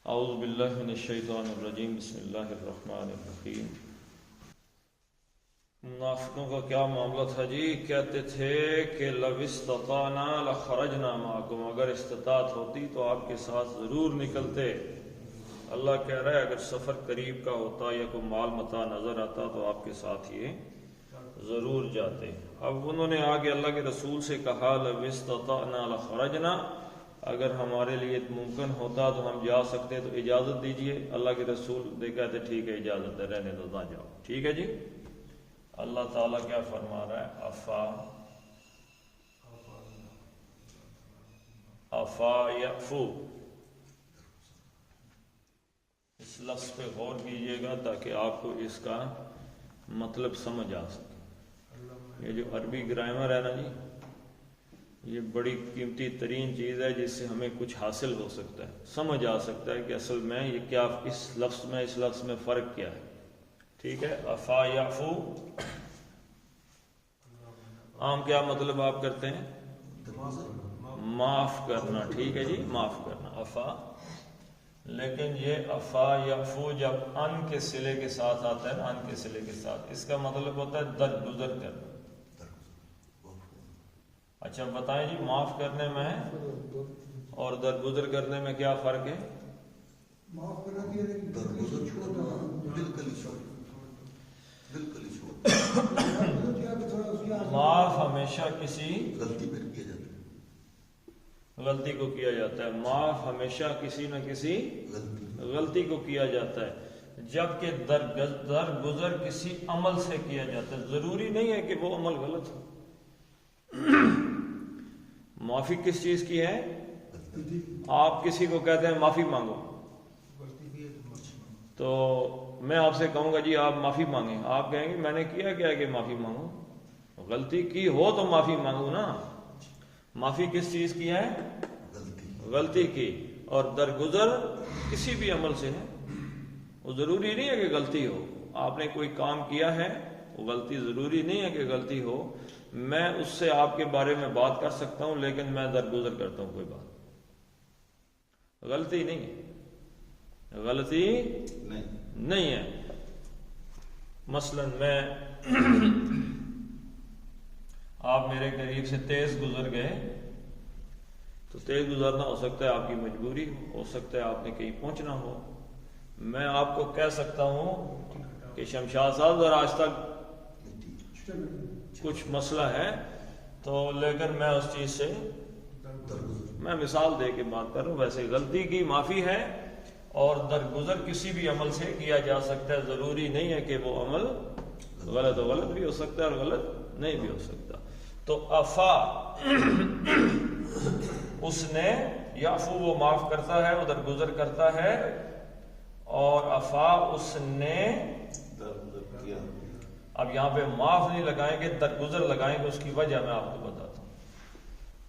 اعوذ باللہ من الشیطان الرجیم، بسم اللہ الرحمن الرحیم۔ منافقوں کا کیا معاملہ تھا جی؟ کہتے تھے کہ لو استطعنا لخرجنا معکم، اگر استطاعت ہوتی تو آپ کے ساتھ ضرور نکلتے۔ اللہ کہہ رہا ہے اگر سفر قریب کا ہوتا یا کوئی مال متاع نظر آتا تو آپ کے ساتھ یہ ضرور جاتے۔ اب انہوں نے آگے اللہ کے رسول سے کہا لو استطعنا لخرجنا، اگر ہمارے لیے ممکن ہوتا تو ہم جا سکتے، تو اجازت دیجئے۔ اللہ کے رسول دے کہتے ٹھیک ہے اجازت ہے، رہنے دو، نہ جاؤ، ٹھیک ہے جی۔ اللہ تعالیٰ کیا فرما رہا ہے؟ افا یعفو، اس لفظ پہ غور کیجئے گا تاکہ آپ کو اس کا مطلب سمجھ آ سکے۔ یہ جو عربی گرامر ہے نا جی، یہ بڑی قیمتی ترین چیز ہے جس سے ہمیں کچھ حاصل ہو سکتا ہے، سمجھ آ سکتا ہے کہ اصل میں یہ کیا، اس لفظ میں فرق کیا ہے، ٹھیک ہے۔ افا یعفو عام کیا مطلب آپ کرتے ہیں؟ معاف کرنا، ٹھیک ہے جی، معاف کرنا افا۔ لیکن یہ افا یعفو جب ان کے صلے کے ساتھ آتا ہے نا، ان کے صلے کے ساتھ، اس کا مطلب ہوتا ہے درگزر کرنا۔ اچھا بتائیں جی، معاف کرنے میں اور درگزر کرنے میں کیا فرق ہے؟ معاف کرنا یہ ہے کہ درگزر چھوڑنا، بالکل معاف ہمیشہ کسی غلطی پر کیا جاتا ہے، غلطی کو کیا جاتا ہے، معاف ہمیشہ کسی نہ کسی غلطی کو کیا جاتا ہے، جبکہ درگزر کسی عمل سے کیا جاتا ہے۔ ضروری نہیں ہے کہ وہ عمل غلط ہو۔ معافی کس چیز کی ہے؟ آپ کسی کو کہتے ہیں معافی مانگو، تو میں آپ سے کہوں گا جی آپ معافی مانگیں، آپ کہیں گے میں نے کیا کیا کہ معافی مانگوں؟ غلطی کی ہو تو معافی مانگو نا۔ معافی کس چیز کی ہے؟ غلطی کی۔ اور درگزر کسی بھی عمل سے ہے، وہ ضروری نہیں ہے کہ غلطی ہو۔ آپ نے کوئی کام کیا ہے، وہ غلطی ضروری نہیں ہے کہ غلطی ہو، میں اس سے آپ کے بارے میں بات کر سکتا ہوں لیکن میں درگزر کرتا ہوں، کوئی بات غلطی نہیں ہے، غلطی نہیں ہے۔ مثلا میں آپ میرے قریب سے تیز گزر گئے، تو تیز گزرنا ہو سکتا ہے آپ کی مجبوری ہو سکتا ہے آپ نے کہیں پہنچنا ہو۔ میں آپ کو کہہ سکتا ہوں کہ شمشاد صاحب ذرا آج تک کچھ مسئلہ ہے، تو لیکن میں اس چیز سے میں مثال دے کے بات کر رہا ہوں۔ ویسے غلطی کی معافی ہے اور درگزر کسی بھی عمل سے کیا جا سکتا ہے، ضروری نہیں ہے کہ وہ عمل غلط بھی ہو سکتا ہے اور غلط نہیں بھی ہو سکتا۔ تو افا اس نے، یعفو وہ معاف کرتا ہے، وہ درگزر کرتا ہے، اور افا اس نے اب یہاں پہ معاف نہیں لگائیں گے، درگزر لگائیں گے، اس کی وجہ میں آپ کو بتاتا ہوں۔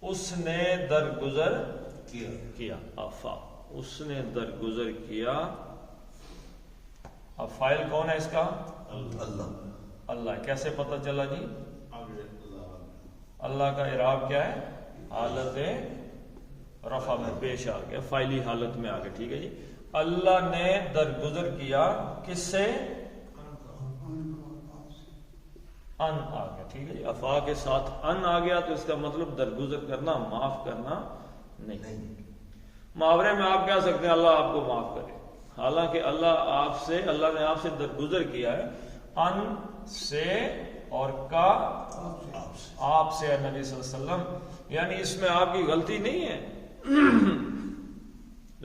اس نے درگزر کیا، افا اس نے درگزر کیا۔ اب فاعل کون ہے اس کا؟ اللہ۔ کیسے پتہ چلا جی؟ اللہ کا اعراب کیا ہے؟ حالت رفع میں پیش آ گیا، فاعلی حالت میں آ گیا، ٹھیک ہے جی۔ اللہ نے درگزر کیا کس سے؟ ان آ گیا، ٹھیک ہے جی۔ افا کے ساتھ ان آ گیا تو اس کا مطلب درگزر کرنا، معاف کرنا نہیں۔ محاورے میں آپ کہہ سکتے ہیں اللہ آپ کو معاف کرے، حالانکہ اللہ نے آپ سے درگزر کیا ہے، ان سے اور کا آپ سے، نبی صلی اللہ علیہ وسلم، یعنی اس میں آپ کی غلطی نہیں ہے،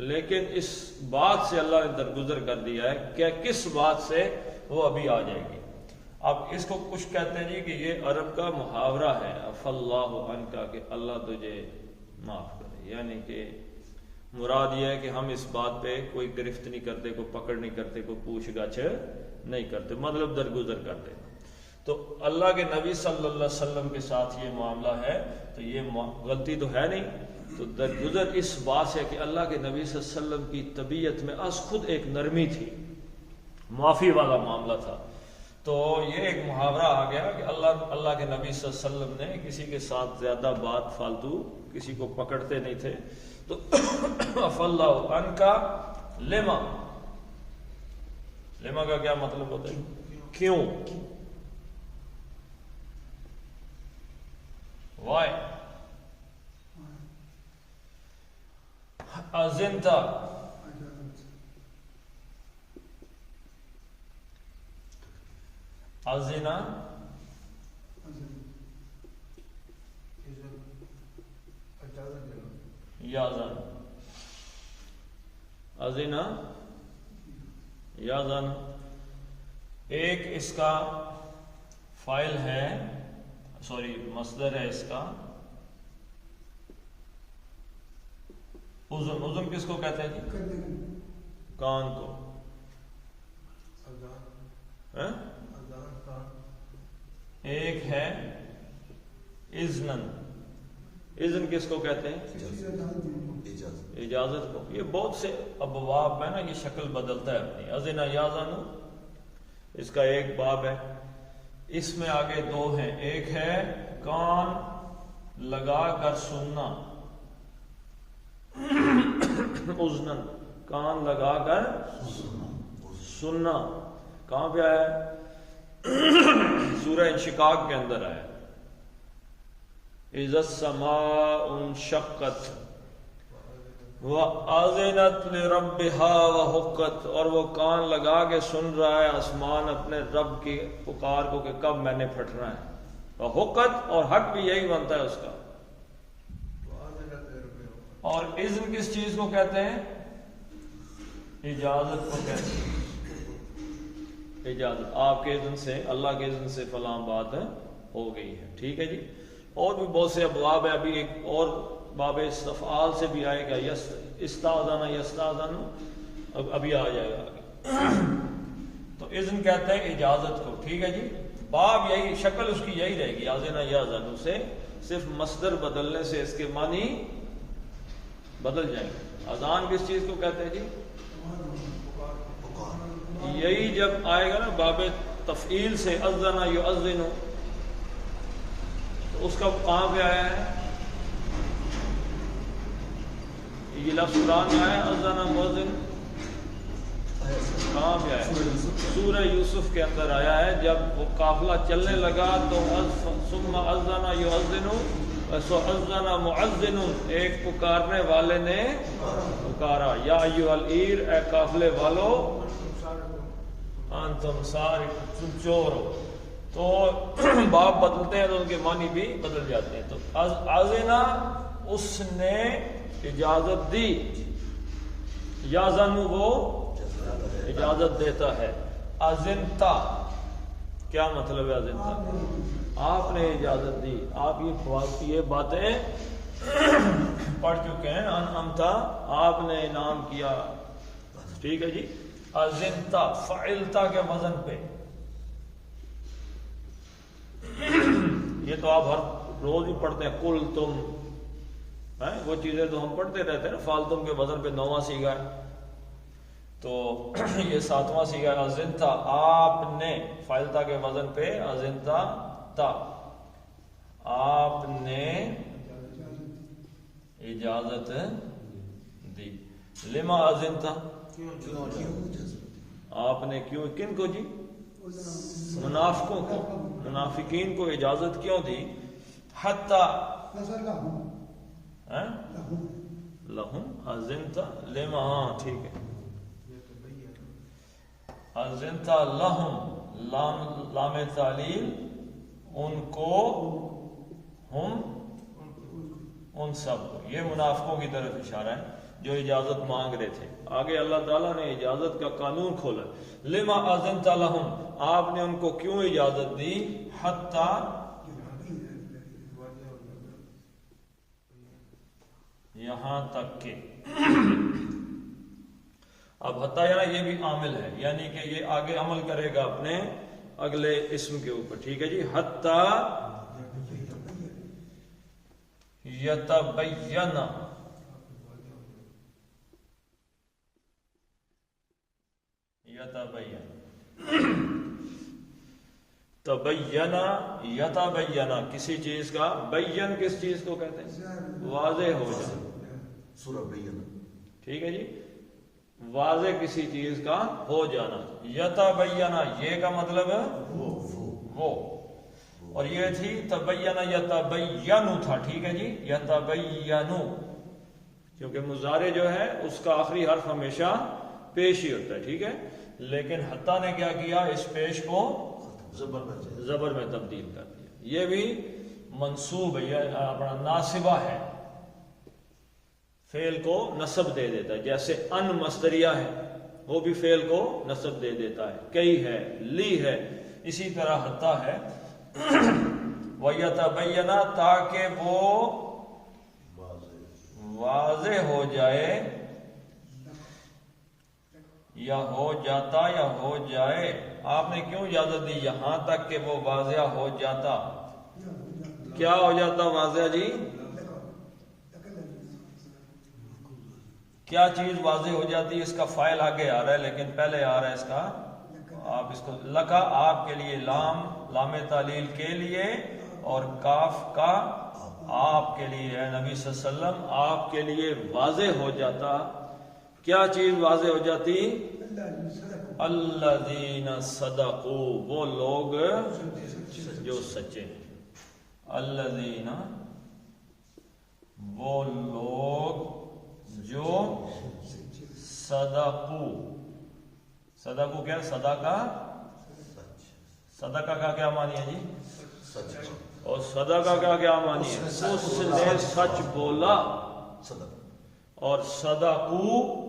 لیکن اس بات سے اللہ نے درگزر کر دیا ہے کہ کس بات سے وہ ابھی آ جائے گی۔ اب اس کو کچھ کہتے ہیں جی کہ یہ عرب کا محاورہ ہے، عفا اللہ عنک، کہ اللہ تجھے معاف کرے، یعنی کہ مراد یہ ہے کہ ہم اس بات پہ کوئی گرفت نہیں کرتے، کوئی پکڑ نہیں کرتے، کوئی پوچھ گچھ نہیں کرتے، مطلب درگزر کرتے۔ تو اللہ کے نبی صلی اللہ علیہ وسلم کے ساتھ یہ معاملہ ہے، تو یہ غلطی تو ہے نہیں، تو درگزر اس بات سے کہ اللہ کے نبی صلی اللہ علیہ وسلم کی طبیعت میں از خود ایک نرمی تھی، معافی والا معاملہ تھا، تو یہ ایک محاورہ آ گیا کہ اللہ کے نبی صلی اللہ علیہ وسلم نے کسی کے ساتھ زیادہ بات فالتو کسی کو پکڑتے نہیں تھے، تو عفا اللہ عنک لما، لما کا کیا مطلب ہوتا ہے؟ کیوں، وائی. ازنتا، ازنا، یازن، ازنا یازن. ایک اس کا فائل ہے، سوری مصدر ہے اس کا اذن. اذن کس کو کہتے ہیں جی؟ کان کو. ایک ہے اذنن. اذن کس کو کہتے ہیں؟ اجازت کو. یہ بہت سے ابواب میں نا یہ شکل بدلتا ہے اپنی. اذن یازن اس کا ایک باب ہے. اس میں آگے دو ہیں. ایک ہے کان لگا کر سننا، اذنن کان لگا کر سننا. کہاں پہ آیا ہے؟ سورہ انشقاق کے اندر آیا. اذا السماء انشقت وَأَذِنَتْ لِرَبِّهَا وَحُقَّتْ. اور وہ کان لگا کے سن رہا ہے آسمان اپنے رب کی پکار کو کہ کب میں نے پھٹنا ہے. وَحُقَّتْ اور حق بھی یہی بنتا ہے اس کا. اور اذن کس چیز کو کہتے ہیں؟ اجازت کو کہتے ہیں. اجازت، آپ کے اذن سے، اللہ کے اذن سے فلاں بات ہو گئی ہے. ٹھیک ہے جی. اور بھی بہت سے ابواب ہے. ابھی ایک اور باب استفعال سے بھی آئے گا. استاذن یستاذن ابھی آ جائے گا. تو اذن کہتے ہیں اجازت کو. ٹھیک ہے جی. باب یہی، شکل اس کی یہی رہے گی اذن یاذن. سے صرف مصدر بدلنے سے اس کے معنی بدل جائیں گے. اذان کس چیز کو کہتے ہیں جی؟ یہی جب آئے گا نا باب تفعیل سے اذن یؤذن، تو اس کا کہاں پہ آیا ہے؟ یہ لفظ قرآن میں آیا اذن مؤذن. کہاں پہ آیا؟ سورہ یوسف کے اندر آیا ہے. جب وہ قافلہ چلنے لگا تو ثم اذن یؤذن اذن مؤذن، ایک پکارنے والے نے پکارا. یا ایھا العیر، اے قافلے والو، انتم سارے تم چور ہو. تو باب بدلتے ہیں تو ان کے معنی بھی بدل جاتے ہیں. تو اذنا اس نے اجازت دی، یازن وہ اجازت دیتا ہے. اذنتا کیا مطلب ہے؟ اذنتا آپ نے اجازت دی. آپ یہ باتیں پڑھ چکے ہیں. انعمتا آپ نے انعام کیا. ٹھیک ہے جی. اذنتا فعلتا کے وزن پہ. یہ تو آپ ہر روز ہی پڑھتے ہیں. کل تم، وہ چیزیں تو ہم پڑھتے رہتے ہیں نا. فالتم کے وزن پہ 9واں سیگا ہے، تو یہ 7واں سیگا ہے. اذنتا آپ نے، فعلتا کے وزن پہ اذنتا تا، آپ نے اجازت دی. لما اذنتا، آپ نے کیوں، کن کو جی؟ منافقوں کو، منافقین کو اجازت کیوں دی؟ حتی لہم اذنتا لما. ہاں ٹھیک ہے. اذنتا لہم، لام تعلیل، ان کو، ہم ان سب کو. یہ منافقوں کی طرف اشارہ ہے جو اجازت مانگ رہے تھے. آگے اللہ تعالیٰ نے اجازت کا قانون کھولا. لما اذنت لہم، آپ نے ان کو کیوں اجازت دی؟ حتی، یہاں تک کہ. اب حتی یعنی یہ بھی عامل ہے، یعنی کہ یہ آگے عمل کرے گا اپنے اگلے اسم کے اوپر. ٹھیک ہے جی. حتی یتبین، تبینہ یتبینہ، کسی چیز کا بین کس چیز کو کہتے ہیں؟ واضح ہو جائے. سورہ بینہ. ٹھیک ہے جی. واضح کسی چیز کا ہو جانا. یتبینہ یہ کا مطلب وہ، اور یہ تھی تبینہ یتبینو تھا. ٹھیک ہے جی، یتبینو، کیونکہ مضارع جو ہے اس کا آخری حرف ہمیشہ پیش ہی ہوتا ہے. ٹھیک ہے، لیکن حتی نے کیا کیا، اس پیش کو زبر میں تبدیل کر دیا. یہ بھی منصوب ہے، یہ اپنا ناصبہ ہے، فعل کو نصب دے دیتا ہے. جیسے ان مصدریہ ہے، وہ بھی فعل کو نصب دے دیتا ہے. کئی ہے، لی ہے، اسی طرح حتی ہے. وَيَتَبَيَّنَ تاکہ وہ واضح ہو جائے، یا ہو جاتا یا ہو جائے. آپ نے کیوں اجازت دی یہاں تک کہ وہ واضح ہو جاتا؟ کیا ہو جاتا واضح جی؟ کیا چیز واضح ہو جاتی؟ اس کا فائل آگے آ رہا ہے لیکن پہلے آ رہا ہے اس کا، آپ اس کو لکا، آپ کے لیے لام تعلیل کے لیے، اور کاف کا آپ کے لیے ہے. نبی صلی اللہ علیہ وسلم آپ کے لیے واضح ہو جاتا. کیا چیز واضح ہو جاتی؟ الذین صدقوا، وہ لوگ جو سچے ہیں. الذین، وہ لوگ جو صدقوا. صدقوا کیا؟ صدقہ، صدقہ کا کیا معنی ہے جی؟ اور صدقہ کا کیا معنی ہے؟ اس نے سچ بولا. اور صدقوا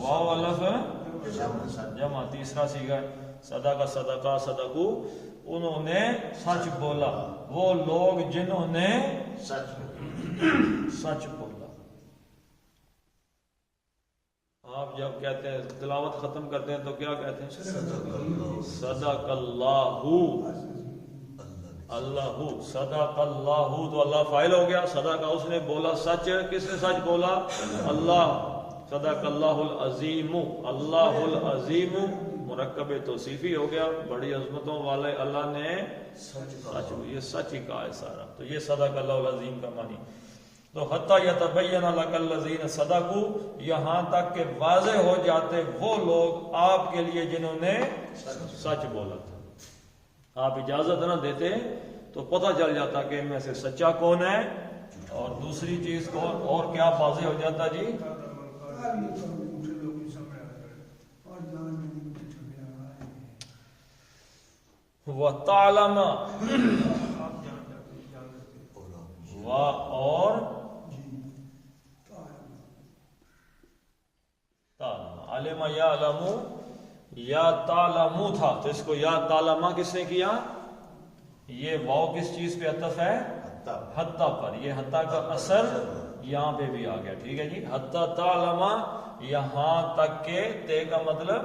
واو الف جمع، تیسرا صیغہ ہے. صدقہ، صدقہ، صدقوا، انہوں نے سچ بولا. وہ لوگ جنہوں نے سچ بولا. آپ جب کہتے ہیں تلاوت ختم کرتے ہیں تو کیا کہتے ہیں؟ صدق اللہ، اللہ، صدق اللہ. تو اللہ فاعل ہو گیا، صدق اس نے بولا سچ. کس نے سچ بولا؟ اللہ. صدق اللہ العظیم، اللہ العظیم مرکب توصیفی ہو گیا، بڑی عظمتوں والے اللہ نے سچ، یہ سچ ہی کہا ہے سارا. تو یہ صدق اللہ العظیم کا معنی. تو حتی یتبین لک الذین صدقوا، یہاں تک کہ واضح ہو جاتے وہ لوگ آپ کے لیے جنہوں نے سچ بولا تھا. آپ اجازت نہ دیتے تو پتہ چل جاتا کہ ان میں سے سچا کون ہے. اور دوسری چیز کو اور کیا واضح ہو جاتا جی؟ وَتَعْلَمَ، اور علم یعلم، یا تعلمو تھا تو اس کو یا تعلمہ کس نے کیا؟ یہ واو کس چیز پہ عطف ہے؟ حتی پر. یہ حتی کا اثر یہاں پہ بھی آ گیا. ٹھیک ہے جی. حتی تعلمہ، یہاں تک کہ، تے کا مطلب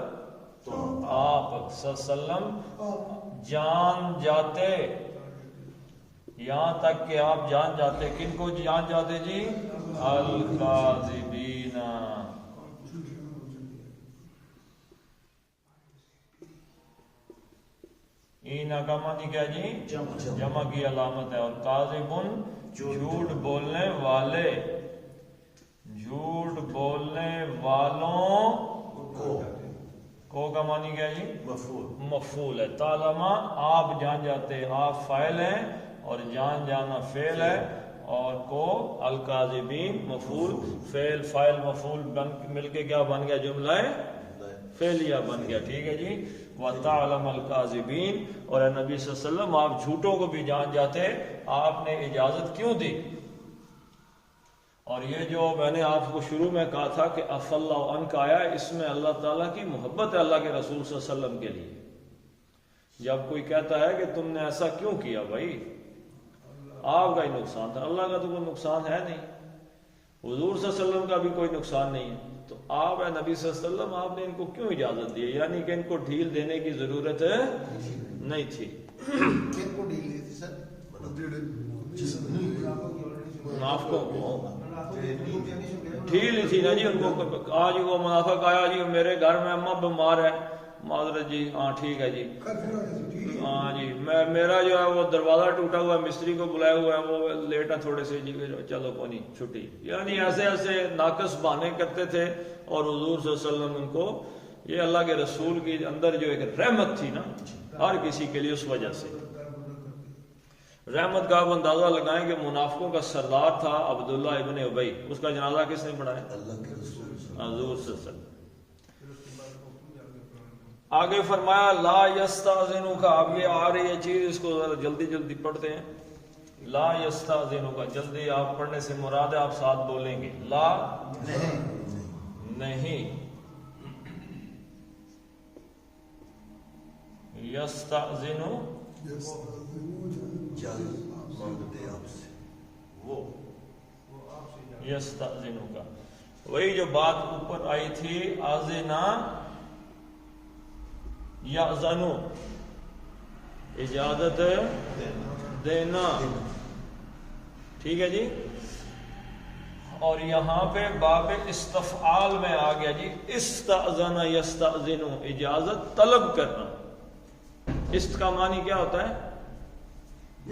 آپ صلی اللہ علیہ وسلم جان جاتے، یہاں تک کہ آپ جان جاتے. کن کو جان جاتے جی؟ الکاذبین. اینا کا معنی کیا جی؟ جمع کی علامت ہے. اور کاذبن جھوٹ بولنے والے، جھوٹ بولنے والوں کو کا معنی کیا جی؟ مفعول ہے. تعلمہ آپ جان جاتے، آپ فاعل ہیں اور جان جانا فعل ہے. اور کو الکاذبین مفعول، فعل فاعل مفعول مل کے کیا بن گیا؟ جملہ فعلیہ بن گیا. ٹھیک ہے جی. وَتَعْلَمَ الْكَاذِبِينَ، اور اے نبی صلی اللہ علیہ وسلم آپ جھوٹوں کو بھی جان جاتے. آپ نے اجازت کیوں دی؟ اور یہ جو میں نے آپ کو شروع میں کہا تھا کہ عَفَ اللَّهُ عَنْكَ آیا، اس میں اللہ تعالیٰ کی محبت ہے اللہ کے رسول صلی اللہ علیہ وسلم کے لیے. جب کوئی کہتا ہے کہ تم نے ایسا کیوں کیا، بھائی آپ کا ہی نقصان تھا، اللہ کا تو کوئی نقصان ہے نہیں، حضور صلی اللہ علیہ وسلم کا بھی کوئی نقصان نہیں ہے. تو آپ اے نبی صلی اللہ علیہ وسلم آپ نے ان کو کیوں اجازت دی؟ یعنی کہ ان کو ڈھیل دینے کی ضرورت نہیں تھی. کن کو ڈھیل دی تھی سر؟ منافقوں کو ڈھیل تھی نا جی. ان کو آج وہ منافق آیا جی میرے گھر میں اماں بیمار ہے، معذرت جی، ہاں ٹھیک ہے جی، کل پھر آنے سے ٹھیک ہے۔ ہاں جی، میرا جو ہے وہ دروازہ ٹوٹا ہوا ہے، مستری کو بلایا ہوا ہے، وہ لیٹ ہے تھوڑے سے جی، چلو کوئی نہیں چھٹی، یعنی ایسے ایسے ناقص بہانے کرتے تھے، اور حضور صلی اللہ علیہ وسلم ان کو، یہ اللہ کے رسول کی اندر جو ایک رحمت تھی نا ہر کسی کے لیے، اس وجہ سے رحمت کا آپ اندازہ لگائیں کہ منافقوں کا سردار تھا عبداللہ ابن ابی، اس کا جنازہ کس نے پڑھایا؟ اللہ کے رسول حضور صلی اللہ علیہ وسلم۔ آگے فرمایا لا یستاذنو کا، اب یہ آ رہی ہے چیز، اس کو ذرا جلدی جلدی پڑھتے ہیں۔ لا یستاذنو کا جلدی آپ پڑھنے سے مراد ہے آپ ساتھ بولیں گے، لا نہیں، یستاذنو اجازت مانگتے آپ سے، وہ یستاذنو کا، وہی جو بات اوپر آئی تھی، آذنا یأذنو، اجازت دینا، ٹھیک ہے جی، اور یہاں پہ باب استفعال میں آ گیا جی، استأذن یستأذنو، اجازت طلب کرنا، است کا معنی کیا ہوتا ہے؟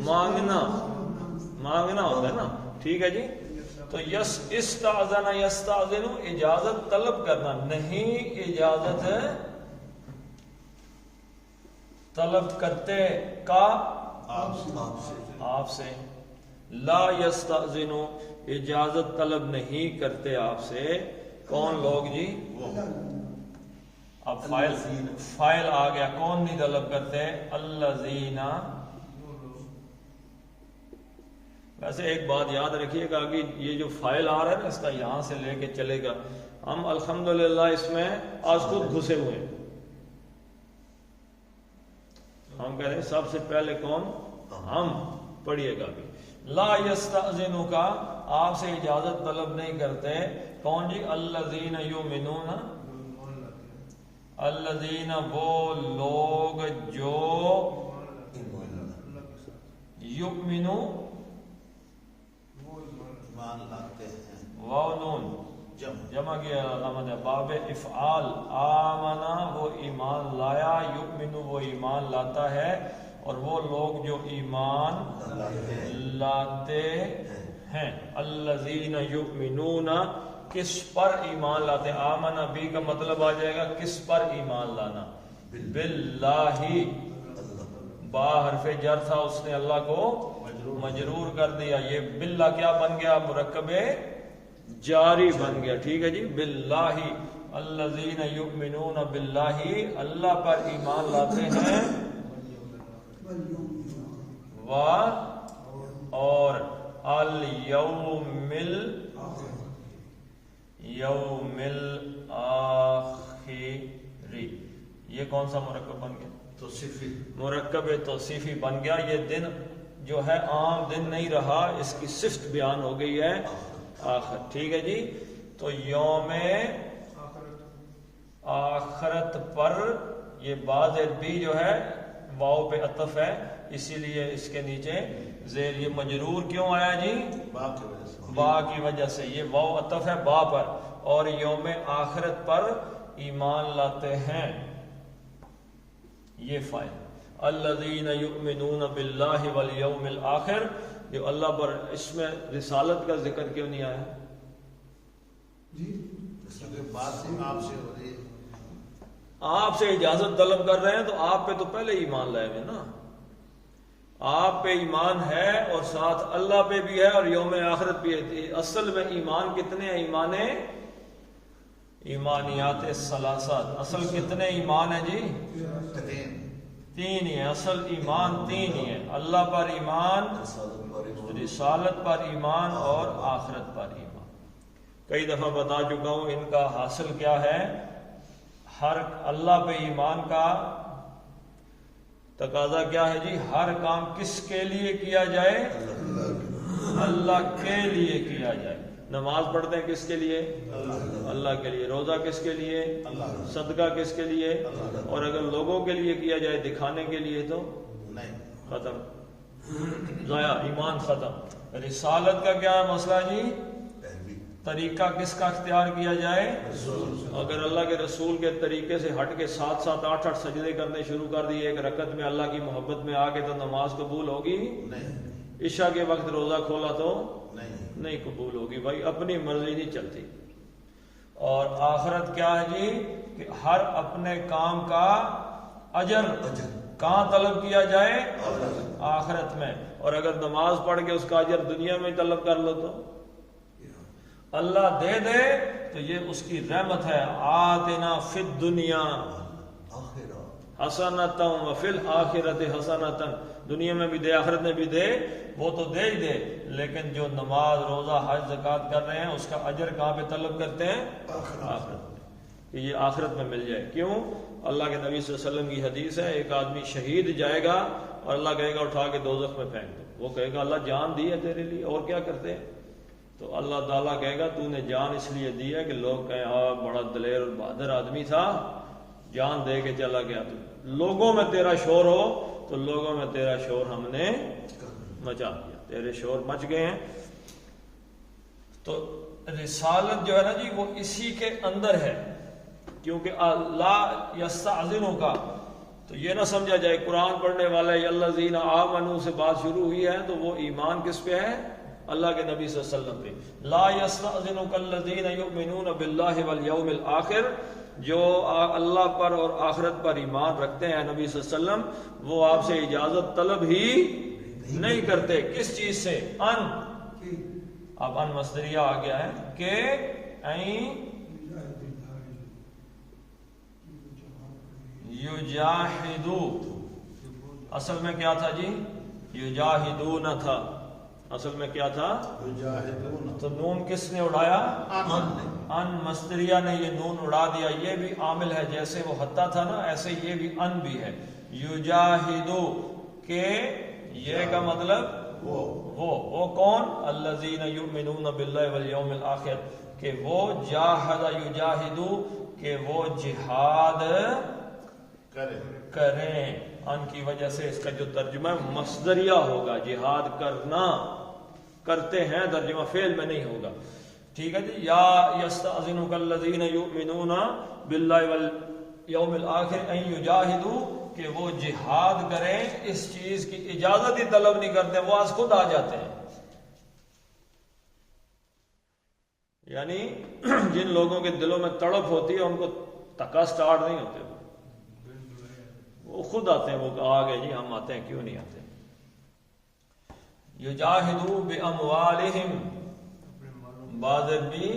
مانگنا، مانگنا ہوتا ہے نا، ٹھیک ہے جی، تو استأذن یستأذنو، اجازت طلب کرنا، نہیں اجازت طلب کرتے کا آپ سے، لا یستأذنو، اجازت طلب نہیں کرتے آپ سے، کون لوگ جی؟ اب فائل آ گیا، کون نہیں طلب کرتے؟ الذین۔ ویسے ایک بات یاد رکھیے گا کہ یہ جو فائل آ رہا ہے نا، اس کا یہاں سے لے کے چلے گا، ہم الحمدللہ اس میں آج خود گھسے ہوئے ہیں، ہم کہہ رہے ہیں سب سے پہلے کون؟ ہم، پڑھیے گا بھی، لا یستأذنو کا، آپ سے اجازت طلب نہیں کرتے، کون جی؟ الذین یؤمنون، الذین وہ لوگ جو یؤمنو، ایمان لاتے ہیں، واو نون جمع کیا علامت ہے، باب افعال، آمنا وہ ایمان لایا، یؤمنو وہ ایمان لاتا ہے، اور وہ لوگ جو ایمان لاتے ہیں، الذین یؤمنون، کس پر ایمان لاتے ہیں؟ آمنا بھی کا مطلب آ جائے گا کس پر ایمان لانا؟ باللہ، با حرف جر تھا، اس نے اللہ کو مجرور کر دیا، یہ باللہ کیا بن گیا؟ مرکب جاری بن گیا، ٹھیک ہے جی، باللہ، الذین یؤمنون باللہ، اللہ پر ایمان لاتے ہیں، اور الیوم الاخری، یہ کون سا مرکب بن گیا؟ توصیفی، مرکب توصیفی بن گیا، یہ دن جو ہے عام دن نہیں رہا، اس کی صفت بیان ہو گئی ہے آخر، ٹھیک ہے جی، تو یوم آخرت پر، یہ بعض بھی جو ہے واو پہ عطف ہے، اسی لیے اس کے نیچے زیر، یہ مجرور کیوں آیا جی؟ با کی وجہ سے، با کی وجہ سے، یہ واو عطف ہے با پر، اور یوم آخرت پر ایمان لاتے ہیں، یہ فائل، الذین یؤمنون باللہ والیوم الآخر، جو اللہ پر، اس میں رسالت کا ذکر کیوں نہیں آیا؟ جی کیونکہ بات آپ سے ہو رہی ہے، آپ سے اجازت طلب کر رہے ہیں، تو آپ پہ تو پہلے ایمان لائے ہوئے نا، آپ پہ ایمان ہے، اور ساتھ اللہ پہ بھی ہے، اور یوم آخرت بھی ہے، اصل میں ایمان کتنے ہیں؟ ایمانیات ثلاثہ، اصل کتنے ایمان ہیں جی؟ تین ہی ہے، اصل ایمان تین ہی ہے، اللہ پر ایمان، رسالت پر ایمان، اور آخرت پر ایمان۔ کئی دفعہ بتا چکا ہوں ان کا حاصل کیا ہے، ہر اللہ پہ ایمان کا تقاضا کیا ہے جی؟ ہر کام کس کے لیے کیا جائے؟ اللہ کے لیے کیا جائے۔ نماز پڑھتے ہیں کس کے لیے؟ اللہ کے لیے۔ روزہ کس کے لیے؟ صدقہ کس کے لیے؟ اور اگر لوگوں کے لیے کیا جائے دکھانے کے لیے تو ختم، ضائع، ایمان ختم۔ رسالت کا کیا مسئلہ جی؟ طریقہ کس کا اختیار کیا جائے؟ اگر اللہ کے رسول کے طریقے سے ہٹ کے 7-8 سجدے کرنے شروع کر دیے ایک رکعت میں اللہ کی محبت میں آ کے تو نماز قبول ہوگی نہیں، عشاء کے وقت روزہ کھولا تو نہیں، نہیں قبول ہوگی بھائی، اپنی مرضی نہیں چلتی۔ اور آخرت کیا ہے جی؟ کہ ہر اپنے کام کا اجر کہاں طلب کیا جائے؟ آخرت میں۔ اور اگر نماز پڑھ کے اس کا اجر دنیا میں طلب کر لو تو اللہ دے دے تو یہ اس کی رحمت ہے۔ آتنا فی الدنیا حسنۃ وفی الآخرۃ حسنۃ، دنیا میں بھی دے آخرت میں بھی دے، وہ تو دے ہی دے، لیکن جو نماز روزہ حج زکوٰۃ کر رہے ہیں اس کا اجر کہاں پہ طلب کرتے ہیں؟ آخرت میں، کہ یہ آخرت میں مل جائے۔ کیوں؟ اللہ کے نبی صلی اللہ علیہ وسلم کی حدیث ہے، ایک آدمی شہید جائے گا اور اللہ کہے گا اٹھا کے دوزخ میں پھینک دو، وہ کہے گا اللہ جان دی ہے تیرے لیے، اور کیا کرتے ہیں؟ تو اللہ تعالیٰ کہے گا تو نے جان اس لیے دی ہے کہ لوگ کہیں ہاں بڑا دلیر اور بہادر آدمی تھا، جان دے کے چلا گیا، تو لوگوں میں تیرا شور ہو تو لوگوں میں تیرا شور ہم نے مچا دیا، تیرے شور مچ گئے ہیں۔ تو رسالت جو ہے نا جی وہ اسی کے اندر ہے، کیونکہ اللہ یستعذنوں کا تو یہ نہ سمجھا جائے قرآن پڑھنے والے الذین آمنوا سے بات شروع ہوئی ہے تو وہ ایمان کس پہ ہے؟ اللہ کے نبی صلی اللہ علیہ وسلم پہ۔ لا یستأذنک الذین یؤمنون باللہ والیوم الآخر، جو اللہ پر اور آخرت پر ایمان رکھتے ہیں نبی صلی اللہ علیہ وسلم، وہ آپ سے اجازت طلب ہی نہیں کرتے۔ کس چیز سے؟ اب ان مصدریہ آ گیا ہے کہ یجاہدو، اصل میں کیا تھا جی؟ یجاہدون تھا، اصل میں کیا تھا؟ یجاہدون، تو نون کس نے اڑایا؟ ان مصدریہ نے یہ نون اڑا دیا، یہ بھی عامل ہے، جیسے وہ حتی تھا نا ایسے یہ بھی ان بھی ہے۔ یجاہدو کہ یہ کا مطلب وہ کون؟ الذین یؤمنون باللہ والیوم الآخر، کہ وہ جاہد یجاہدو کہ وہ جہاد کریں۔ ان کی وجہ سے اس کا جو ترجمہ مصدریہ ہوگا، جہاد کرنا، کرتے ہیں، ترجمہ فعل میں نہیں ہوگا، ٹھیک ہے جی۔ یا یستأذنک الذین یؤمنون باللہ والیوم الآخر ان یجاہدوا، کہ وہ جہاد کریں، اس چیز کی اجازت ہی طلب نہیں کرتے، وہ آج خود آ جاتے ہیں۔ یعنی جن لوگوں کے دلوں میں تڑپ ہوتی ہے ان کو تکا سٹارٹ نہیں ہوتے، وہ خود آتے ہیں، وہ آ گئے جی ہم آتے ہیں، کیوں نہیں آتے؟ یجاہدوا باموالہم، بازر بھی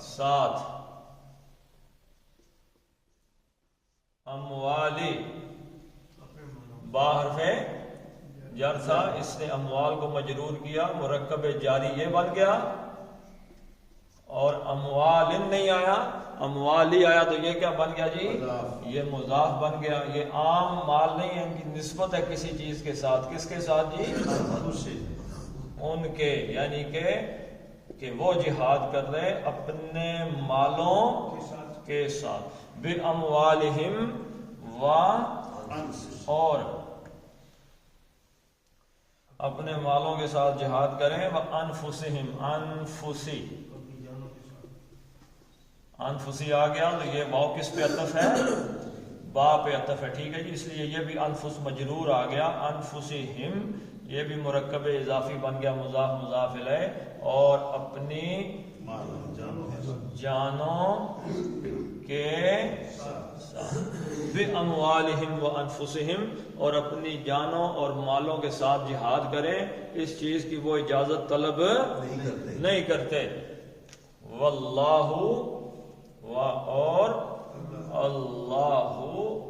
ساتھ، اموالی باہر میں جر تھا، اس نے اموال کو مجرور کیا، مرکب جاری یہ بن گیا، اور اموال نہیں آیا، اموالی آیا تو یہ کیا بن گیا جی؟ یہ مضاف بن گیا۔ یہ عام مال نہیں ہے، ان کی نسبت ہے کسی چیز کے ساتھ، کس کے ساتھ جی؟ ان کے، یعنی کہ وہ جہاد کر رہے اپنے مالوں کے ساتھ، بِأَمْوَالِهِمْ اور اپنے مالوں کے ساتھ جہاد کریں، وَأَنفُسِهِمْ، انفسی آ گیا تو یہ واو کس پہ عطف ہے؟ با پہ عطف ہے، ٹھیک ہے جی، اس لیے یہ بھی انفس مجرور آ گیا، انفسہم یہ بھی مرکب اضافی بن گیا، مضاف مضاف الیہ، اور اپنی جانوں کے بِأَمْوَالِهِمْ وَأَنفُسِهِمْ، اور اپنی جانوں اور مالوں کے ساتھ جہاد کریں، اس چیز کی وہ اجازت طلب نہیں کرتے۔ واللہ، اور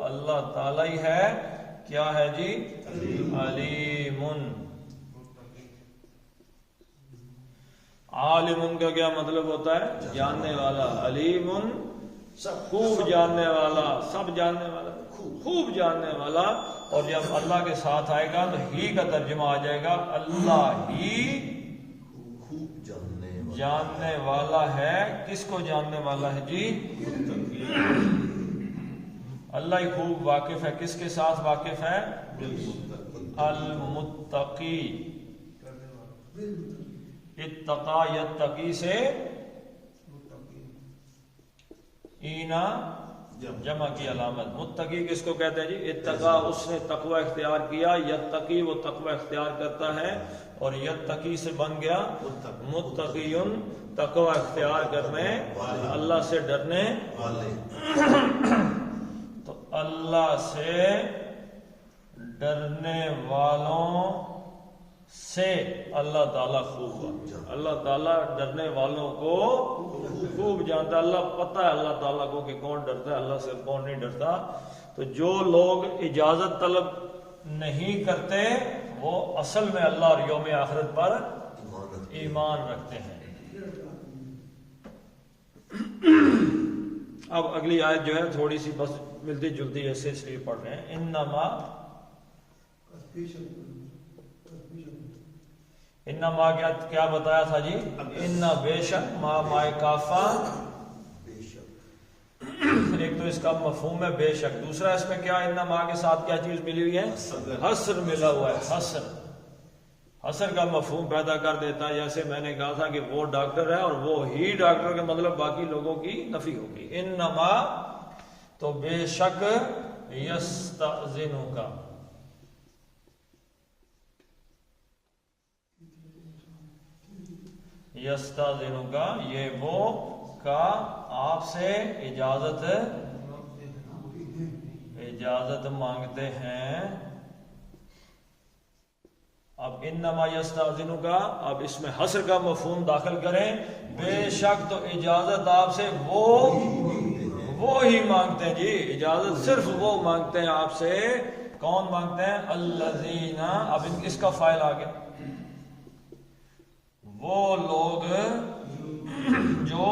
اللہ تعالی ہی ہے، کیا ہے جی؟ علیم، عالم کا کیا مطلب ہوتا ہے؟ جاننے والا، علیم خوب جاننے والا، سب جاننے والا، خوب جاننے والا۔ اور جب اللہ کے ساتھ آئے گا تو ہی کا ترجمہ آ جائے گا، اللہ ہی جاننے والا ہے۔ کس کو جاننے والا ہے جی؟ اللہ ہی خوب واقف ہے، کس کے ساتھ واقف ہے؟ المتقی، اتقا یتقی سے اینا جمع کی علامت. متقی کس کو کہتے ہیں جی؟ اتقا اس نے تقوی اختیار کیا، یتقی وہ تقوی اختیار کرتا ہے، اور یتقی سے بن گیا متقیون تقوی اختیار کرنے، اللہ سے ڈرنے والے. تو اللہ سے ڈرنے والوں سے اللہ تعالیٰ خوب، اللہ تعالیٰ ڈرنے والوں کو خوب جانتا ہے. اللہ پتہ ہے اللہ تعالیٰ کو کہ کون ڈرتا ہے اللہ سے، کون نہیں ڈرتا. تو جو لوگ اجازت طلب نہیں کرتے وہ اصل میں اللہ اور یوم آخرت پر ایمان رکھتے ہیں. اب اگلی آیت جو ہے تھوڑی سی بس ملتی جلتی ایسے اس لیے پڑھ رہے ہیں. انما انما کیا بتایا تھا جی؟ ان بے شک ما مائے کافا، ایک تو اس کا مفہوم ہے بے شک، دوسرا اس میں کیا انما کے ساتھ کیا چیز ملی ہوئی ہے؟ حسر ملا ہوا ہے. حسر حسر کا مفہوم پیدا کر دیتا ہے. جیسے میں نے کہا تھا کہ وہ ڈاکٹر ہے اور وہ ہی ڈاکٹر کا مطلب باقی لوگوں کی نفی ہوگی. انما تو بے شک یستأذنک، یستأذنک یہ وہ کا آپ سے اجازت مانگتے ہیں. اب انما یستأذنک، اب اس میں حسر کا مفہوم داخل کریں. بے شک تو اجازت آپ سے وہ ہی مانگتے ہیں جی، اجازت صرف وہ مانگتے ہیں آپ سے. کون مانگتے ہیں؟ الذین، اب اس کا فاعل آ گیا، وہ لوگ جو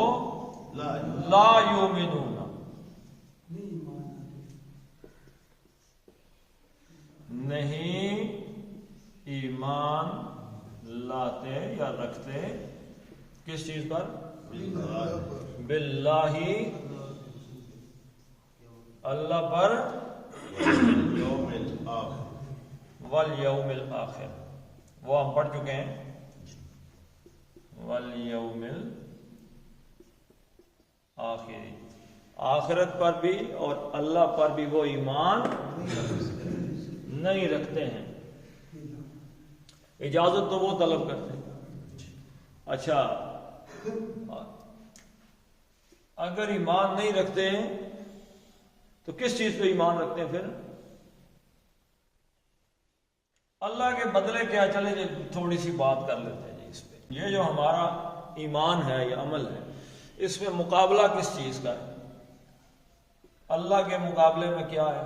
لا یؤمنون نہیں ایمان لاتے یا رکھتے کس چیز پر؟ باللہ اللہ پر، والیوم الآخر وہ ہم پڑھ چکے ہیں. والیوم الآخر آخرت پر بھی اور اللہ پر بھی وہ ایمان نہیں رکھتے ہیں. اجازت تو وہ طلب کرتے ہیں. اچھا اگر ایمان نہیں رکھتے ہیں تو کس چیز پہ ایمان رکھتے ہیں پھر؟ اللہ کے بدلے کیا؟ چلے جی تھوڑی سی بات کر لیتے ہیں جی اس پہ. یہ جو ہمارا ایمان ہے، یہ عمل ہے، اس میں مقابلہ کس چیز کا ہے؟ اللہ کے مقابلے میں کیا ہے؟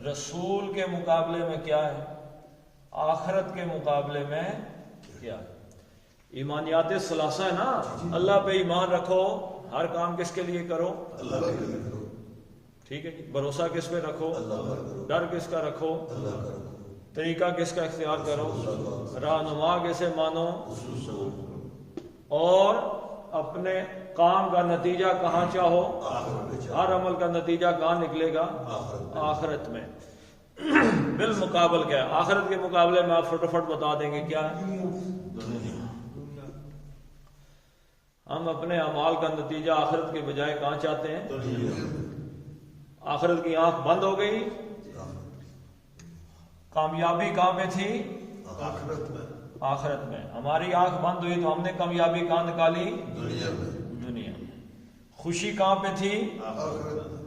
رسول کے مقابلے میں کیا ہے؟ آخرت کے مقابلے میں کیا ہے؟ ایمانیات ثلاثہ ہے نا. اللہ پہ ایمان رکھو، ہر کام کس کے لیے کرو؟ اللہ کے لیے کرو. ٹھیک ہے جی. بھروسہ کس پہ رکھو؟ اللہ پر کرو. ڈر کس کا رکھو؟ اللہ کا رکھو. طریقہ کس کا اختیار کرو؟ رہنما کیسے مانو؟ اور اپنے کام کا نتیجہ کہاں چاہو؟ ہر عمل کا نتیجہ کہاں نکلے گا؟ آخرت میں. بالمقابل کیا ہے؟ آخرت کے مقابلے میں آپ فٹافٹ بتا دیں گے کیا ہے؟ ہم اپنے اعمال کا نتیجہ آخرت کے بجائے کہاں چاہتے ہیں؟ آخرت کی آنکھ بند ہو گئی، کامیابی کہاں پہ تھی؟ آخرت میں. آخرت میں. ہماری آنکھ بند ہوئی تو ہم نے کامیابی کہاں نکالی؟ دنیا میں. دنیا میں. خوشی کہاں پہ تھی؟ آخرت میں.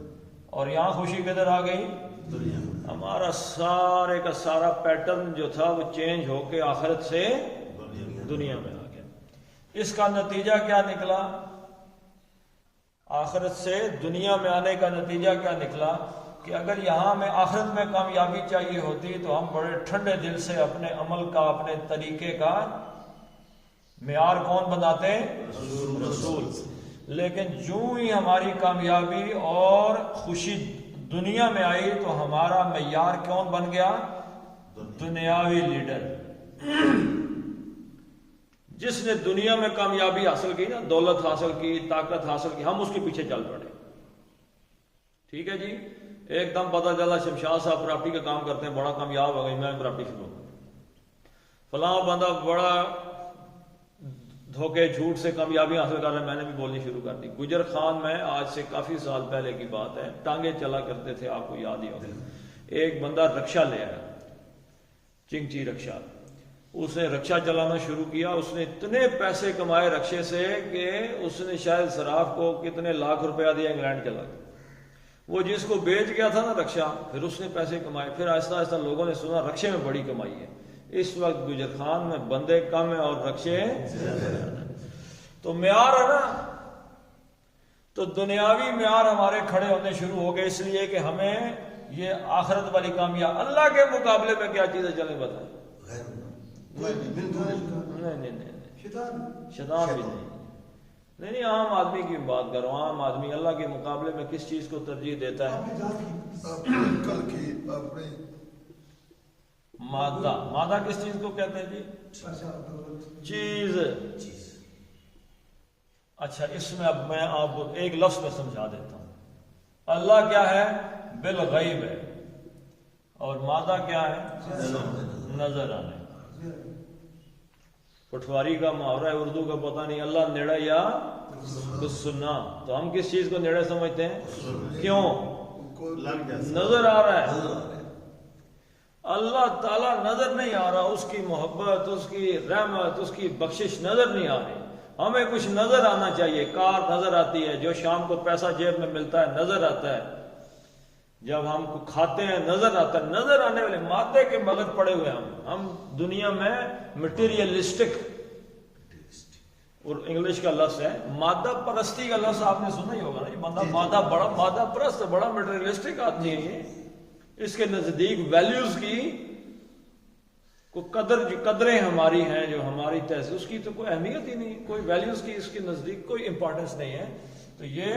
اور یہاں خوشی کدھر آ گئی؟ دنیا میں. ہمارا سارے کا سارا پیٹرن جو تھا وہ چینج ہو کے آخرت سے دنیا میں آ گیا. اس کا نتیجہ کیا نکلا؟ آخرت سے دنیا میں آنے کا نتیجہ کیا نکلا کہ اگر یہاں میں آخرت میں کامیابی چاہیے ہوتی تو ہم بڑے ٹھنڈے دل سے اپنے عمل کا، اپنے طریقے کا معیار کون بناتے؟ رسول. لیکن جو ہی ہماری کامیابی اور خوشی دنیا میں آئی تو ہمارا معیار کون بن گیا؟ دنیاوی لیڈر. جس نے دنیا میں کامیابی حاصل کی نا، دولت حاصل کی، طاقت حاصل کی، ہم اس کے پیچھے چل پڑے. ٹھیک ہے جی. ایک دم پتہ چلا شمشاد صاحب پراپرٹی کا کام کرتے ہیں، بڑا کامیاب ہو گئی، میں پراپرٹی شروع ہوں. فلاں بندہ بڑا دھوکے جھوٹ سے کامیابی حاصل کر رہے ہیں. میں نے بھی بولنی شروع کر دی. گجر خان میں آج سے کافی سال پہلے کی بات ہے, ٹانگیں چلا کرتے تھے, آپ کو یاد ہی ہوگا. ایک بندہ رکشہ لے آیا, چنگچی رکشہ. اس نے رکشہ چلانا شروع کیا. اس نے اتنے پیسے کمائے رکشے سے کہ اس نے شاید صراف کو کتنے لاکھ روپیہ دیا, انگلینڈ چلا گیا. وہ جس کو بیچ گیا تھا نا رکشہ, پھر اس نے پیسے کمائے. پھر آہستہ آہستہ لوگوں نے سنا رکشے میں بڑی کمائی ہے. اس وقت گجر خان میں بندے کم ہیں اور رکشے تو معیار ہے نا, تو دنیاوی معیار ہمارے کھڑے ہونے شروع ہو گئے, اس لیے کہ ہمیں یہ آخرت والی کامیاب اللہ کے مقابلے میں کیا چیزیں چلیں بتائیں. نہیں شیطان بھی نہیں, عام آدمی کی بات کرو. عام آدمی اللہ کے مقابلے میں کس چیز کو ترجیح دیتا ہے؟ کل کی اپنے مادہ. مادہ کس چیز کو کہتے ہیں جی؟ چیز. اچھا, اس میں اب میں آپ کو ایک لفظ میں سمجھا دیتا ہوں. اللہ کیا ہے؟ بالغیب ہے, اور مادہ کیا ہے؟ نظر آنے. پٹواری کا محاورہ ہے اردو کا, پتہ نہیں اللہ نیڑا یا سننا. تو ہم کس چیز کو نیڑے سمجھتے ہیں؟ کیوں؟ نظر آ رہا ہے. اللہ تعالیٰ نظر نہیں آ رہا, اس کی محبت, اس کی رحمت, اس کی بخشش نظر نہیں آ رہی. ہمیں کچھ نظر آنا چاہیے. کار نظر آتی ہے, جو شام کو پیسہ جیب میں ملتا ہے نظر آتا ہے, جب ہم کو کھاتے ہیں نظر آتا ہے. نظر آنے والے مادے کے مغز پڑے ہوئے ہم دنیا میں مٹیریلسٹک, اور انگلش کا لفظ ہے مادہ پرستی کا لفظ آپ نے سنا ہی ہوگا نا. یہ بندہ مادہ پرست, بڑا مٹیریلسٹک آدمی ہے یہ. اس کے نزدیک ویلیوز کی کو قدریں ہماری ہیں, جو ہماری تہذیب, اس کی تو کوئی اہمیت ہی نہیں, کوئی ویلیوز کی اس کے نزدیک کوئی امپورٹنس نہیں ہے. تو یہ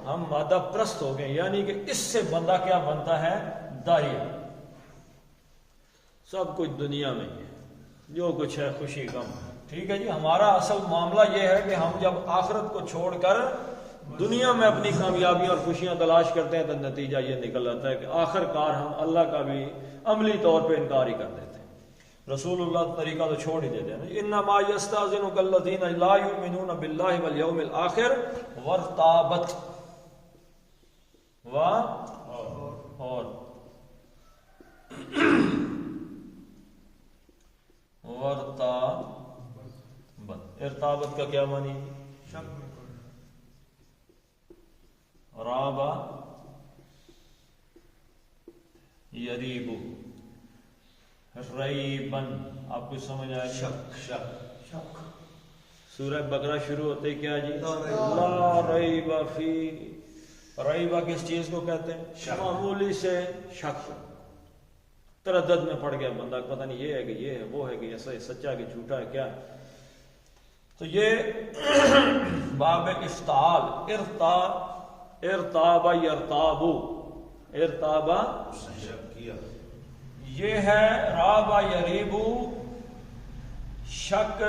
ہم مادہ پرست ہو گئے, یعنی کہ اس سے بندہ کیا بنتا ہے؟ داہیہ. سب کچھ دنیا میں ہے, جو کچھ ہے خوشی غم. ٹھیک ہے جی. ہمارا اصل معاملہ یہ ہے کہ ہم جب آخرت کو چھوڑ کر دنیا میں اپنی کامیابیاں اور خوشیاں تلاش کرتے ہیں, تو نتیجہ یہ نکل آتا ہے کہ آخر کار ہم اللہ کا بھی عملی طور پہ انکار ہی کر دیتے ہیں. رسول اللہ طریقہ تو چھوڑ ہی دیتے ہیں. انما یستاذنک الذین لا یؤمنون باللہ والیوم الآخر وارتابت ارتابت کا کیا معنی؟ رابا یریبو ریبن. آپ کو سمجھ آئے؟ شک. سورہ بقرہ شروع ہوتے کیا جی؟ لا ریب فی. ریبہ کس چیز کو کہتے ہیں؟ معمولی سے شک, تردد میں پڑ گیا بندہ, پتہ نہیں یہ ہے کہ یہ ہے, وہ ہے کہ ایسا ہے, سچا کہ جھوٹا ہے کیا. تو یہ باب افتعال. ارتابا یرتابو, ارتابا یہ ہے. رابا یریبو شک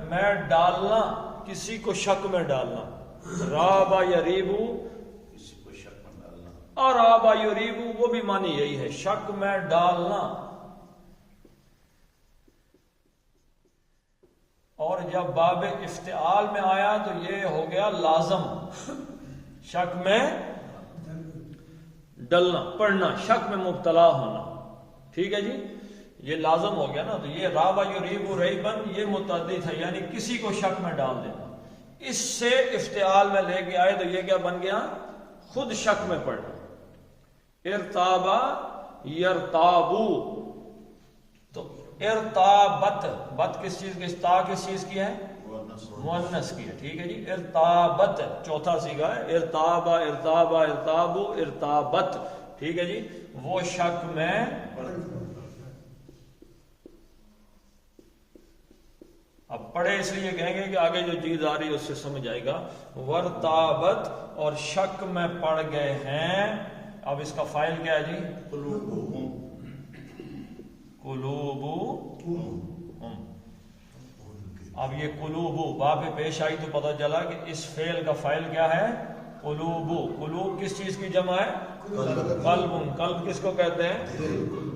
میں ڈالنا, کسی کو شک میں ڈالنا. رابا یریبو کسی کو شک میں ڈالنا, اور رابا یریبو وہ بھی معنی یہی ہے, شک میں ڈالنا. اور جب باب افتعال میں آیا تو یہ ہو گیا لازم, شک میں ڈلنا, پڑھنا, شک میں مبتلا ہونا. ٹھیک ہے جی, یہ لازم ہو گیا نا. تو یہ رابا یریب ریبن یہ متعدی تھا, یعنی کسی کو شک میں ڈال دینا. اس سے افتعال میں لے کے آئے تو یہ کیا بن گیا؟ خود شک میں پڑھنا. ارتابا یرتابو, تو ارتابت, بت کس چیز کی, تا کس چیز کی ہے؟ مؤنث کی ہے. ٹھیک ہے جی. ارتابت چوتھا صیغہ ہے. ارتابا, ارتابا, ارتابو, ارتابت. ٹھیک ہے جی. وہ شک میں اب پڑھے اس لیے کہیں گے کہ آگے جو چیز آ رہی ہے اس سے سمجھ آئے گا. ورتابت, اور شک میں پڑ گئے ہیں. اب اس کا فائل کیا ہے جی؟ قلوبو. اب یہ قلوبو باب پیش آئی تو پتہ چلا کہ اس فعل کا فائل کیا ہے؟ قلوب، قلوب کس چیز کی جمع ہے؟ قلب، قلب کس کو کہتے ہیں؟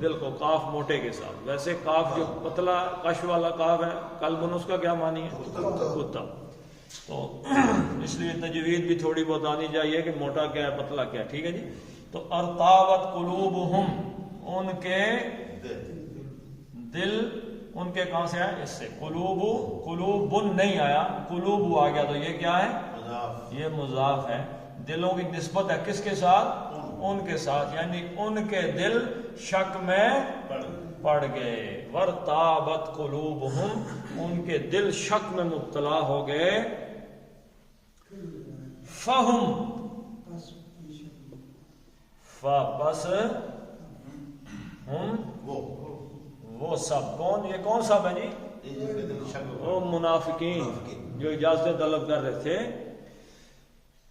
دل کو، قاف موٹے کے ساتھ. ویسے قاف جو پتلا کش والا قاف ہے قلب، اس کا کیا معنی ہے؟ کتا. تو اس لیے تجوید بھی تھوڑی بہت آنی چاہیے کہ موٹا کیا ہے پتلا کیا ہے. ٹھیک ہے جی. تو ارتابت قلوبہم، ان کے دل، ان کے کہاں سے آیا؟ اس سے. قلوب، قلوبن نہیں آیا، قلوب آ گیا، تو یہ کیا ہے؟ یہ مضاف ہے. دلوں کی نسبت ہے کس کے ساتھ؟ ان کے ساتھ، یعنی ان کے دل شک میں پڑ گئے. ورتابت قلوبہم، ان کے دل شک میں مبتلا ہو گئے. فہم، بس ہم، وہ سب. کون؟ یہ کون سب ہے جی؟ وہ منافقین جو اجازت طلب کر رہے تھے.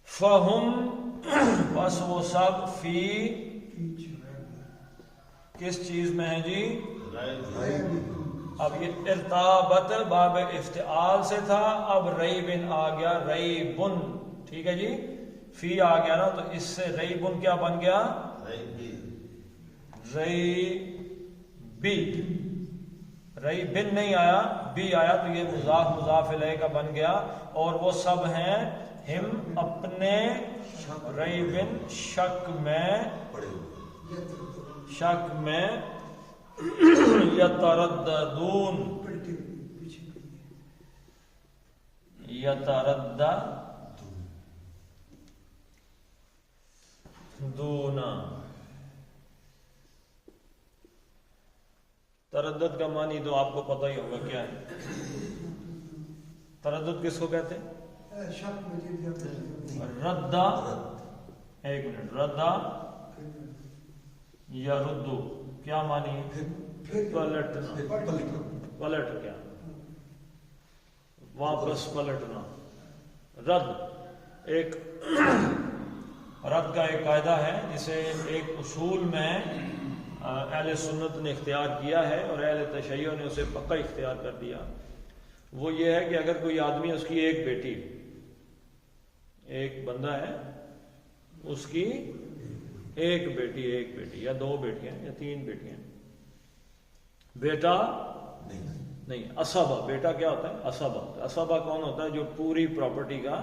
فہم، بس وہ سب، فی، کس چیز میں ہے جی؟ اب یہ ارتابت باب افتعال سے تھا، اب ریبن آ گیا، ریبن. ٹھیک ہے جی. فی آ گیا نا، تو اس سے ریبن کیا بن گیا؟ ریبی. ریبن نہیں آیا، بی آیا، تو یہ مضاف مضاف الیہ کا بن گیا. اور وہ سب ہیں ہم اپنے ریبن، شک میں، شک میں، یترددون، یترددون. تردد کا معنی تو آپ کو پتہ ہی ہوگا کیا ہے. تردد کس کو کہتے ہیں؟ ردا، ایک منٹ، ردا یا ردو کیا معنی ہے؟ پلٹنا. پلٹ کیا؟ واپس پلٹنا. رد، ایک رد کا ایک قاعدہ ہے جسے ایک اصول میں اہل سنت نے اختیار کیا ہے اور اہل تشیع نے اسے پکا اختیار کر دیا. وہ یہ ہے کہ اگر کوئی آدمی، اس کی ایک بیٹی، ایک بندہ ہے، اس کی ایک بیٹی یا دو بیٹیاں یا تین بیٹیاں، بیٹا نہیں، اسبہ. بیٹا کیا ہوتا ہے؟ اسبہ. اسبہ کون ہوتا ہے؟ جو پوری پراپرٹی کا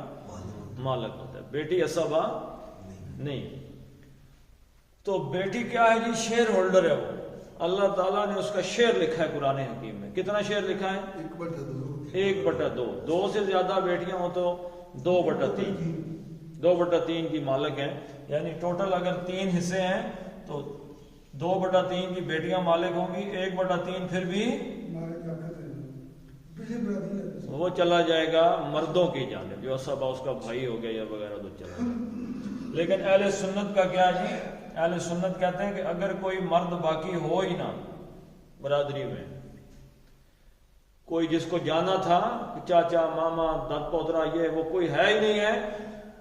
مالک ہوتا ہے. بیٹی اسبہ نہیں. تو بیٹی کیا ہے جی؟ شیئر ہولڈر ہے وہ. اللہ تعالیٰ نے اس کا شیئر لکھا ہے قرآن حکیم میں. کتنا شیئر لکھا ہے؟ 1/2. 2 سے زیادہ بیٹیاں ہوں تو 2/3. 2/3 کی مالک ہیں. یعنی ٹوٹل اگر 3 حصے ہیں تو 2/3 کی بیٹیاں مالک ہوں گی. 1/3 پھر بھی وہ چلا جائے گا مردوں کی جانب، جو سب اس کا بھائی ہو گیا یا وغیرہ تو چلا جائے. لیکن اہل سنت کا کیا جی؟ اہل سنت کہتے ہیں کہ اگر کوئی مرد باقی ہو ہی نہ برادری میں، کوئی جس کو جانا تھا چاچا ماما داد پوترا، یہ وہ کوئی ہے ہی نہیں ہے،